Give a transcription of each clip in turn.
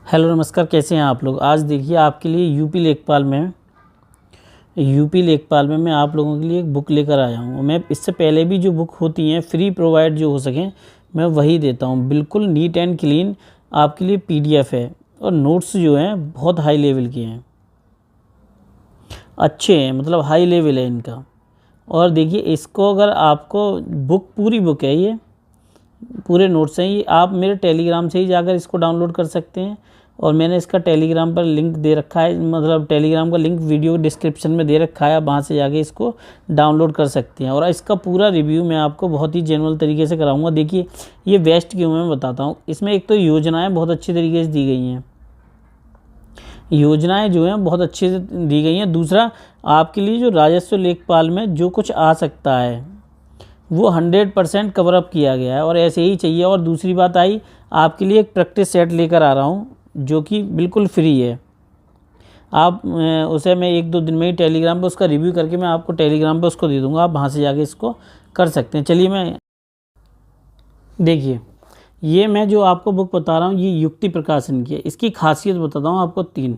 Hello नमस्कार, कैसे हैं आप लोग। आज देखिए आपके लिए यूपी लेखपाल में मैं आप लोगों के लिए एक बुक लेकर आया हूँ। मैं इससे पहले भी जो बुक होती हैं फ्री प्रोवाइड जो हो सकें मैं वही देता हूँ। बिल्कुल नीट एंड क्लीन आपके लिए पीडीएफ है और नोट्स जो हैं बहुत हाई लेवल के हैं, अच्छे हैं, मतलब हाई लेवल है इनका। और देखिए इसको अगर आपको पूरी बुक है, ये पूरे नोट्स हैं, ये आप मेरे टेलीग्राम से ही जाकर इसको डाउनलोड कर सकते हैं। और मैंने इसका टेलीग्राम पर लिंक दे रखा है, मतलब टेलीग्राम का लिंक वीडियो डिस्क्रिप्शन में दे रखा है, आप वहाँ से जाके इसको डाउनलोड कर सकते हैं। और इसका पूरा रिव्यू मैं आपको बहुत ही जेन्युइन तरीके से कराऊंगा। देखिए ये वेस्ट क्यों मैं बताता हूँ। इसमें एक तो योजनाएँ बहुत अच्छी तरीके से दी गई हैं, योजनाएं जो हैं बहुत अच्छे से दी गई हैं। दूसरा, आपके लिए जो राजस्व लेखपाल में जो कुछ आ सकता है वो 100% कवर अप किया गया है और ऐसे ही चाहिए। और दूसरी बात आई, आपके लिए एक प्रैक्टिस सेट लेकर आ रहा हूँ जो कि बिल्कुल फ्री है। आप उसे मैं 1-2 दिन में ही टेलीग्राम पे उसका रिव्यू करके मैं आपको टेलीग्राम पे उसको दे दूँगा, आप वहाँ से जाके इसको कर सकते हैं। चलिए मैं देखिए, ये मैं जो आपको बुक बता रहा हूँ ये युक्ति प्रकाशन की है। इसकी खासियत बताता हूँ आपको 3।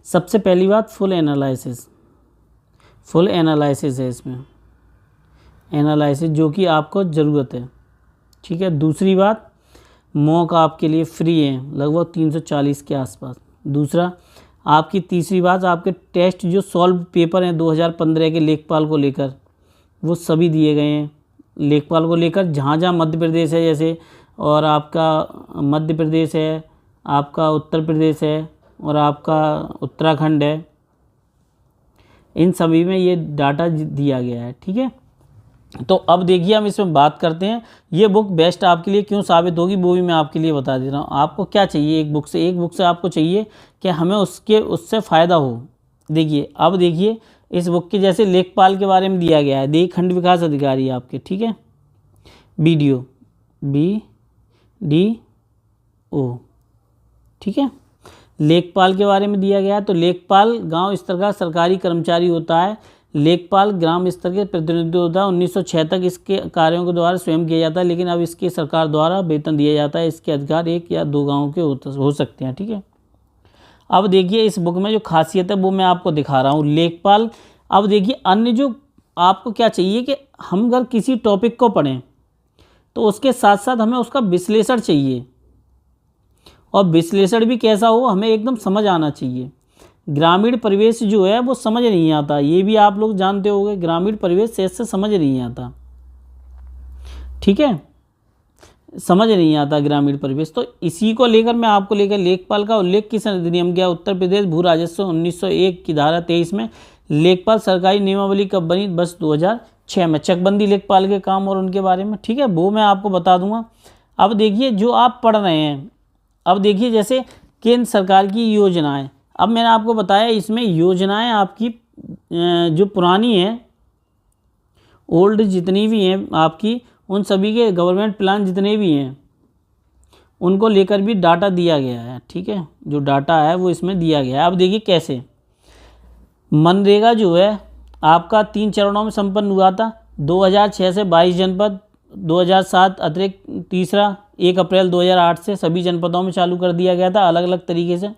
सबसे पहली बात, फुल एनालिसिस है इसमें, एनालिसिस जो कि आपको ज़रूरत है, ठीक है। दूसरी बात, मॉक आपके लिए फ्री है लगभग 340 के आसपास। दूसरा, आपकी तीसरी बात, आपके टेस्ट जो सॉल्व पेपर हैं 2015 के लेखपाल को लेकर वो सभी दिए गए हैं। लेखपाल को लेकर जहाँ जहाँ मध्य प्रदेश है जैसे, और आपका मध्य प्रदेश है, आपका उत्तर प्रदेश है और आपका उत्तराखंड है, इन सभी में ये डाटा दिया गया है, ठीक है। तो अब देखिए हम इसमें बात करते हैं, ये बुक बेस्ट आपके लिए क्यों साबित होगी वो भी मैं आपके लिए बता दे रहा हूँ। आपको क्या चाहिए एक बुक से आपको चाहिए कि हमें उससे फ़ायदा हो। देखिए अब देखिए इस बुक के जैसे लेखपाल के बारे में दिया गया है, देखिए खंड विकास अधिकारी आपके, ठीक है, BDO, BDO, ठीक है। लेखपाल के बारे में दिया गया है, तो लेखपाल गांव स्तर का सरकारी कर्मचारी होता है। लेखपाल ग्राम स्तर के प्रतिनिधि होता है। 1906 तक इसके कार्यों के द्वारा स्वयं किया जाता है, लेकिन अब इसकी सरकार द्वारा वेतन दिया जाता है। इसके अधिकार 1 या 2 गाँव के हो सकते हैं, ठीक है। अब देखिए इस बुक में जो खासियत है वो मैं आपको दिखा रहा हूँ। लेखपाल, अब देखिए अन्य जो आपको क्या चाहिए कि हम अगर किसी टॉपिक को पढ़ें तो उसके साथ साथ हमें उसका विश्लेषण चाहिए, और विश्लेषण भी कैसा हो, हमें एकदम समझ आना चाहिए। ग्रामीण परिवेश जो है वो समझ नहीं आता, ये भी आप लोग जानते होंगे, ग्रामीण परिवेश ऐसे समझ नहीं आता, ठीक है, समझ नहीं आता ग्रामीण परिवेश। तो इसी को लेकर मैं आपको लेकर लेखपाल का उल्लेख किस अधिनियम किया, उत्तर प्रदेश भू राजस्व 1901 की धारा 23 में। लेखपाल सरकारी नियमावली कब बनी, बस 2006 में। चकबंदी लेखपाल के काम और उनके बारे में, ठीक है, वो मैं आपको बता दूंगा। अब देखिए जो आप पढ़ रहे हैं, अब देखिए जैसे केंद्र सरकार की योजनाएं, अब मैंने आपको बताया इसमें योजनाएं आपकी जो पुरानी हैं, ओल्ड जितनी भी हैं आपकी, उन सभी के गवर्नमेंट प्लान जितने भी हैं उनको लेकर भी डाटा दिया गया है, ठीक है। जो डाटा है वो इसमें दिया गया है। अब देखिए कैसे मनरेगा जो है आपका 3 चरणों में संपन्न हुआ था। 2006 से 22 जनपद, 2007 अतिरिक्त तीसरा 1 अप्रैल 2008 से सभी जनपदों में चालू कर दिया गया था अलग अलग तरीके से।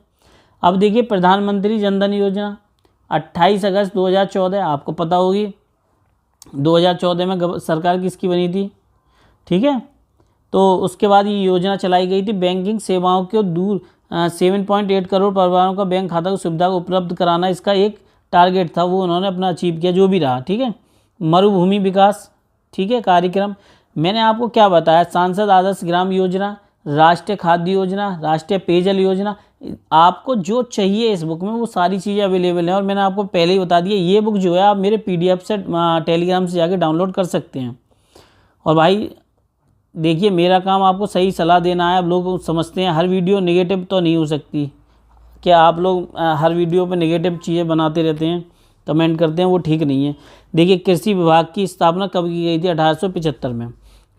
अब देखिए प्रधानमंत्री जनधन योजना 28 अगस्त 2014, आपको पता होगी 2014 में सरकार किसकी बनी थी, ठीक है। तो उसके बाद ये योजना चलाई गई थी, बैंकिंग सेवाओं को दूर 7.8 करोड़ परिवारों का बैंक खाता की सुविधा उपलब्ध कराना इसका एक टारगेट था, वो उन्होंने अपना अचीव किया, जो भी रहा, ठीक है। मरुभूमि विकास, ठीक है, कार्यक्रम मैंने आपको क्या बताया, सांसद आदर्श ग्राम योजना, राष्ट्रीय खाद्य योजना, राष्ट्रीय पेयजल योजना। आपको जो चाहिए इस बुक में वो सारी चीज़ें अवेलेबल हैं, और मैंने आपको पहले ही बता दिया ये बुक जो है आप मेरे PDF से टेलीग्राम से जाके डाउनलोड कर सकते हैं। और भाई देखिए मेरा काम आपको सही सलाह देना है। अब लोग समझते हैं हर वीडियो नेगेटिव तो नहीं हो सकती, क्या आप लोग हर वीडियो पे नेगेटिव चीज़ें बनाते रहते हैं, कमेंट करते हैं, वो ठीक नहीं है। देखिए कृषि विभाग की स्थापना कब की गई थी, 1875 में।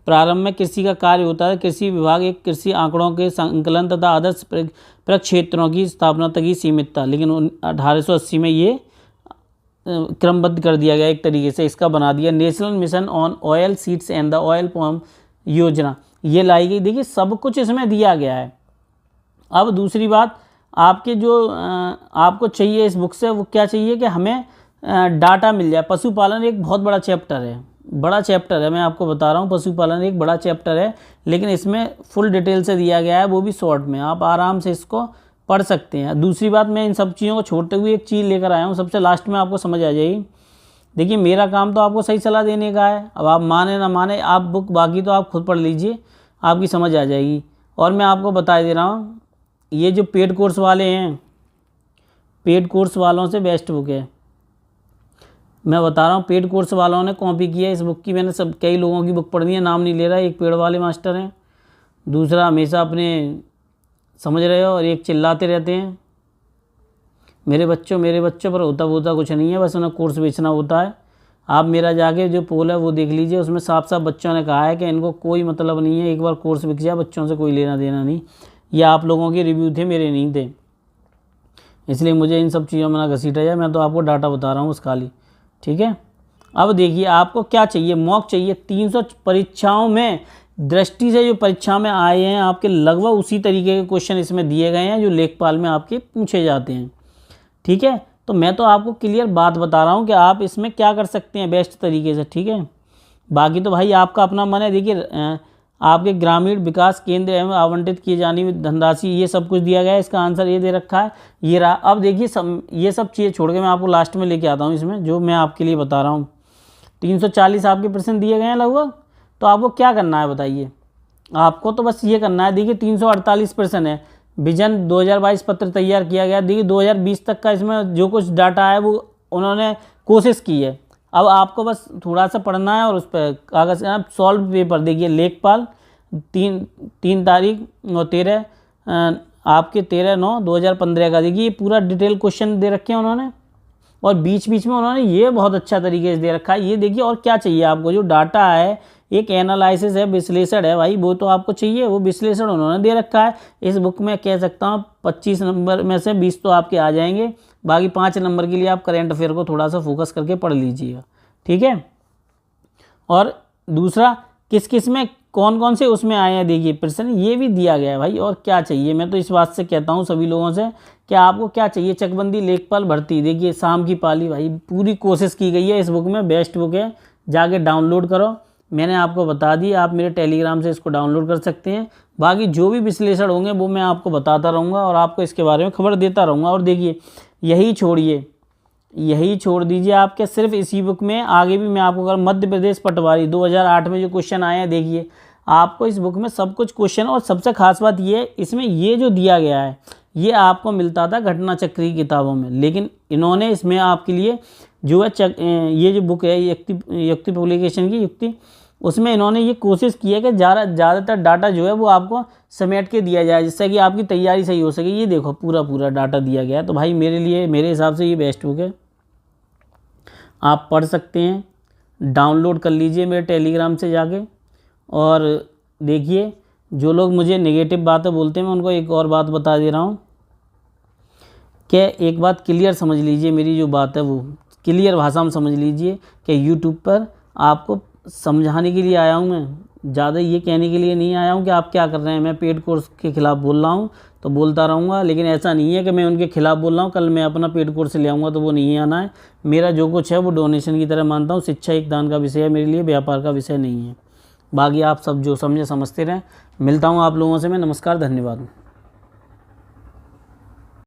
प्रारंभ में कृषि का कार्य होता है, कृषि विभाग एक कृषि आंकड़ों के संकलन तथा आदर्श प्रक्षेत्रों की स्थापना तक ही सीमित था, लेकिन 1880 में ये क्रमबद्ध कर दिया गया, एक तरीके से इसका बना दिया। National mission on oil seeds and the oil palm योजना ये लाई गई। देखिए सब कुछ इसमें दिया गया है, अब दूसरी बात, आपके जो आपको चाहिए इस बुक से वो क्या चाहिए कि हमें डाटा मिल जाए। पशुपालन एक बहुत बड़ा चैप्टर है, मैं आपको बता रहा हूँ। पशुपालन एक बड़ा चैप्टर है, लेकिन इसमें फुल डिटेल से दिया गया है, वो भी शॉर्ट में। आप आराम से इसको पढ़ सकते हैं। दूसरी बात, मैं इन सब चीज़ों को छोड़ते हुए एक चीज़ लेकर आया हूँ, सबसे लास्ट में आपको समझ आ जाएगी। देखिए, मेरा काम तो आपको सही सलाह देने का है, अब आप माने ना माने, आप बुक बाकी तो आप खुद पढ़ लीजिए, आपकी समझ आ जाएगी। और मैं आपको बता दे रहा हूँ, ये जो पेड कोर्स वाले हैं, पेड कोर्स वालों से बेस्ट बुक है। मैं बता रहा हूँ, पेड कोर्स वालों ने कॉपी की है इस बुक की। मैंने सब कई लोगों की बुक पढ़नी है, नाम नहीं ले रहा। एक पेड वाले मास्टर हैं, दूसरा हमेशा अपने समझ रहे हो, और एक चिल्लाते रहते हैं मेरे बच्चों पर होता कुछ नहीं है, बस उन्हें कोर्स बेचना होता है। आप मेरा जाके जो पोल है वो देख लीजिए, उसमें साफ साफ बच्चों ने कहा है कि इनको कोई मतलब नहीं है, एक बार कोर्स बिक जाए बच्चों से कोई लेना देना नहीं। ये आप लोगों के रिव्यू थे, मेरे नहीं थे, इसलिए मुझे इन सब चीज़ों में ना घसीटा जाए। मैं तो आपको डाटा बता रहा हूँ बस खाली, ठीक है। अब देखिए, आपको क्या चाहिए, मॉक चाहिए। 300 परीक्षाओं में दृष्टि से जो परीक्षा में आए हैं आपके, लगभग उसी तरीके के क्वेश्चन इसमें दिए गए हैं जो लेखपाल में आपके पूछे जाते हैं, ठीक है। तो मैं तो आपको क्लियर बात बता रहा हूँ कि आप इसमें क्या कर सकते हैं बेस्ट तरीके से, ठीक है। बाकी तो भाई आपका अपना मन है। देखिए, आपके ग्रामीण विकास केंद्र एवं आवंटित किए जाने में धनराशि, ये सब कुछ दिया गया है। इसका आंसर ये दे रखा है, ये रहा। अब देखिए, ये सब चीज़ें छोड़ के मैं आपको लास्ट में लेके आता हूँ इसमें, जो मैं आपके लिए बता रहा हूँ। 340 आपके प्रश्न दिए गए हैं लगभग, तो आपको क्या करना है बताइए। आपको तो बस ये करना है, देखिए 348 प्रश्न है। विजन 2022 पत्र तैयार किया गया, देखिए 2020 तक का इसमें जो कुछ डाटा है वो उन्होंने कोशिश की है। अब आपको बस थोड़ा सा पढ़ना है और उस पर कागज़ आप सॉल्व पेपर, देखिए लेखपाल 3 तारीख और 13 आपके 13/9/2015 का, देखिए ये पूरा डिटेल क्वेश्चन दे रखे हैं उन्होंने, और बीच बीच में उन्होंने ये बहुत अच्छा तरीके से दे रखा है। ये देखिए, और क्या चाहिए आपको, जो डाटा है एक एनालिसिस है, विश्लेषण है भाई, वो तो आपको चाहिए, वो विश्लेषण उन्होंने दे रखा है इस बुक में। कह सकता हूँ 25 नंबर में से 20 तो आपके आ जाएंगे, बाकी 5 नंबर के लिए आप करेंट अफेयर को थोड़ा सा फोकस करके पढ़ लीजिएगा, ठीक है। और दूसरा, किस किस में कौन कौन से उसमें आए हैं, देखिए प्रश्न ये भी दिया गया है भाई। और क्या चाहिए, मैं तो इस बात से कहता हूँ सभी लोगों से कि आपको क्या चाहिए। चकबंदी लेखपाल भर्ती, देखिए शाम की पाली, भाई पूरी कोशिश की गई है इस बुक में, बेस्ट बुक है, जाके डाउनलोड करो। मैंने आपको बता दी, आप मेरे टेलीग्राम से इसको डाउनलोड कर सकते हैं। बाकी जो भी विश्लेषण होंगे वो मैं आपको बताता रहूँगा और आपको इसके बारे में खबर देता रहूँगा। और देखिए, यही छोड़ दीजिए आपके सिर्फ इसी बुक में, आगे भी मैं आपको अगर मध्य प्रदेश पटवारी 2008 में जो क्वेश्चन आए हैं, देखिए आपको इस बुक में सब कुछ क्वेश्चन, और सबसे खास बात ये है इसमें ये जो दिया गया है ये आपको मिलता था घटना चक्र की किताबों में, लेकिन इन्होंने इसमें आपके लिए जो है ये जो बुक है युक्ति पब्लिकेशन की युक्ति, उसमें इन्होंने ये कोशिश की है कि ज़्यादातर डाटा जो है वो आपको समेट के दिया जाए, जिससे कि आपकी तैयारी सही हो सके। ये देखो पूरा डाटा दिया गया है। तो भाई मेरे हिसाब से ये बेस्ट बुक है, आप पढ़ सकते हैं, डाउनलोड कर लीजिए मेरे टेलीग्राम से जाके। और देखिए, जो लोग मुझे नेगेटिव बातें बोलते हैं, मैं उनको एक और बात बता दे रहा हूँ कि एक बात क्लियर समझ लीजिए, मेरी जो बात है वो क्लियर भाषा में समझ लीजिए कि यूट्यूब पर आपको समझाने के लिए आया हूँ मैं, ज़्यादा ये कहने के लिए नहीं आया हूँ कि आप क्या कर रहे हैं। मैं पेड कोर्स के खिलाफ बोल रहा हूँ तो बोलता रहूँगा, लेकिन ऐसा नहीं है कि मैं उनके खिलाफ बोल रहा हूँ, कल मैं अपना पेड कोर्स ले आऊँगा तो वो नहीं आना है। मेरा जो कुछ है वो डोनेशन की तरह मानता हूँ, शिक्षा एक दान का विषय है मेरे लिए, व्यापार का विषय नहीं है। बाकी आप सब जो समझे समझते रहें। मिलता हूँ आप लोगों से मैं, नमस्कार, धन्यवाद।